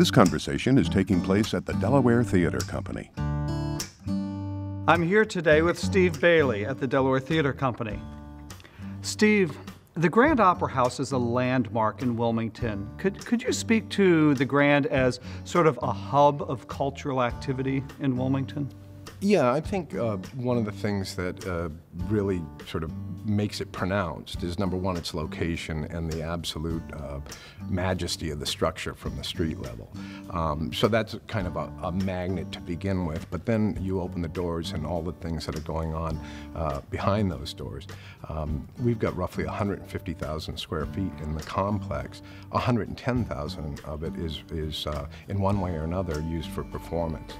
This conversation is taking place at the Delaware Theater Company. I'm here today with Steve Bailey at the Delaware Theater Company. Steve, the Grand Opera House is a landmark in Wilmington. Could you speak to the Grand as sort of a hub of cultural activity in Wilmington? Yeah, I think one of the things that really sort of makes it pronounced is, number one, its location and the absolute majesty of the structure from the street level. So that's kind of a magnet to begin with, but then you open the doors and all the things that are going on behind those doors. We've got roughly 150,000 square feet in the complex. 110,000 of it is in one way or another used for performance.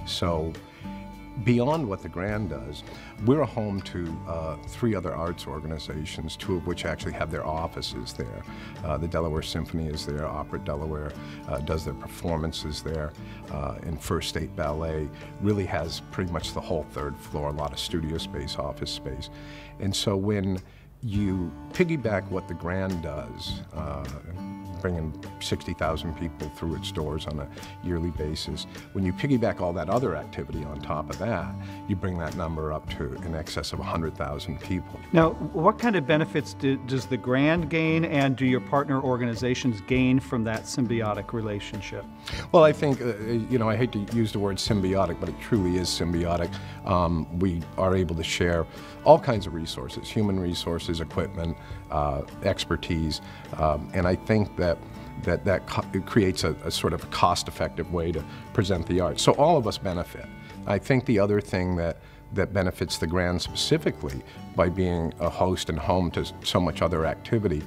So beyond what the Grand does, we're a home to 3 other arts organizations, 2 of which actually have their offices there. The Delaware Symphony is there, Opera Delaware does their performances there, and First State Ballet really has pretty much the whole 3rd floor, a lot of studio space, office space. And so when you piggyback what the Grand does, bringing 60,000 people through its doors on a yearly basis. When you piggyback all that other activity on top of that, you bring that number up to in excess of 100,000 people. Now, what kind of benefits does the Grand gain, and do your partner organizations gain from that symbiotic relationship? Well, I think, I hate to use the word symbiotic, but it truly is symbiotic. We are able to share all kinds of resources, human resources, equipment, expertise, and I think that it creates a sort of cost-effective way to present the art. So all of us benefit. I think the other thing that benefits the Grand specifically by being a host and home to so much other activity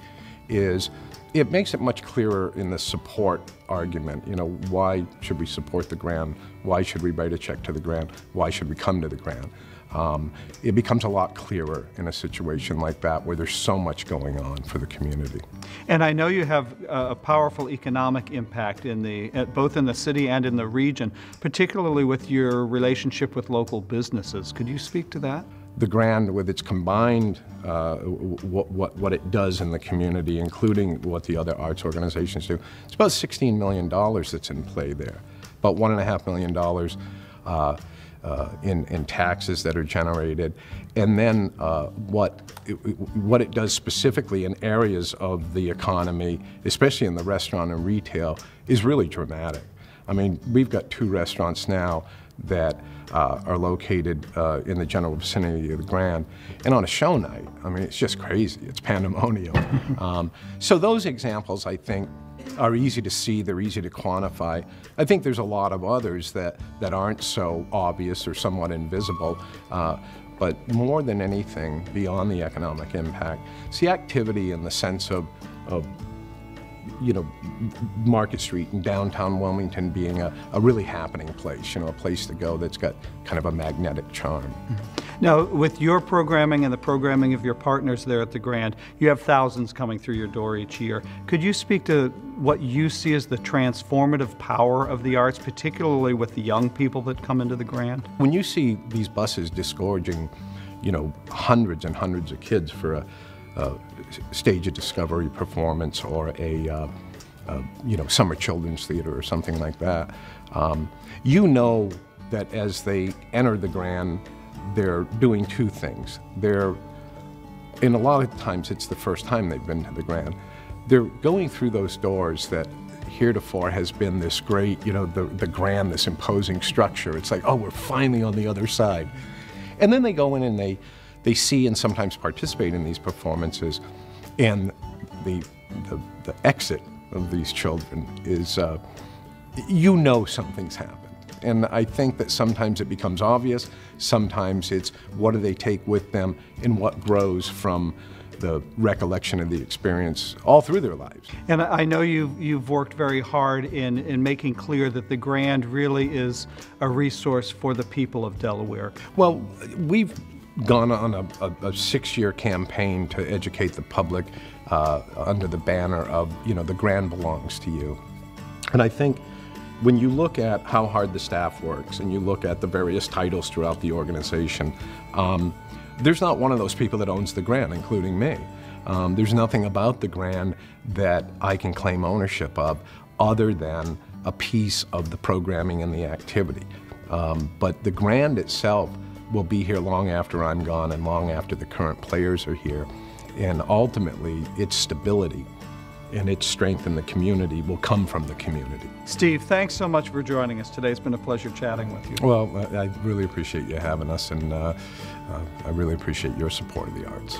is it makes it much clearer in the support argument. Why should we support the Grand? Why should we write a check to the Grand? Why should we come to the Grand? It becomes a lot clearer in a situation like that where there's so much going on for the community. And I know you have a powerful economic impact both in the city and in the region, particularly with your relationship with local businesses. Could you speak to that? The Grand, with its combined, what it does in the community, including what the other arts organizations do, it's about $16 million that's in play there. About $1.5 million in taxes that are generated, and then what it does specifically in areas of the economy, especially in the restaurant and retail, is really dramatic. I mean, we've got 2 restaurants now that are located in the general vicinity of the Grand, and on a show night, I mean, it's just crazy. It's pandemonium. So those examples, I think, are easy to see, they're easy to quantify. I think there's a lot of others that aren't so obvious or somewhat invisible, but more than anything, beyond the economic impact, it's the activity in the sense of Market Street in downtown Wilmington being a really happening place, a place to go that's got kind of a magnetic charm. Now, with your programming and the programming of your partners there at the Grand, you have thousands coming through your door each year. Could you speak to what you see as the transformative power of the arts, particularly with the young people that come into the Grand? When you see these buses disgorging, hundreds and hundreds of kids for a stage of discovery performance or a summer children's theater or something like that, that as they enter the Grand, they're doing 2 things. And a lot of times it's the first time they've been to the Grand. They're going through those doors that heretofore has been this great, the Grand, this imposing structure. It's like, oh, we're finally on the other side. And then they go in and they see and sometimes participate in these performances, and the exit of these children is, something's happened. And I think that sometimes it becomes obvious, sometimes it's what do they take with them and what grows from the recollection of the experience all through their lives. And I know you've worked very hard in making clear that the Grand really is a resource for the people of Delaware. Well, we've gone on a 6-year campaign to educate the public under the banner of, the Grand belongs to you. And I think when you look at how hard the staff works and you look at the various titles throughout the organization, there's not one of those people that owns the Grand, including me. There's nothing about the Grand that I can claim ownership of other than a piece of the programming and the activity. But the Grand itself will be here long after I'm gone and long after the current players are here. And ultimately, its stability and its strength in the community will come from the community. Steve, thanks so much for joining us today. It's been a pleasure chatting with you. Well, I really appreciate you having us, and I really appreciate your support of the arts.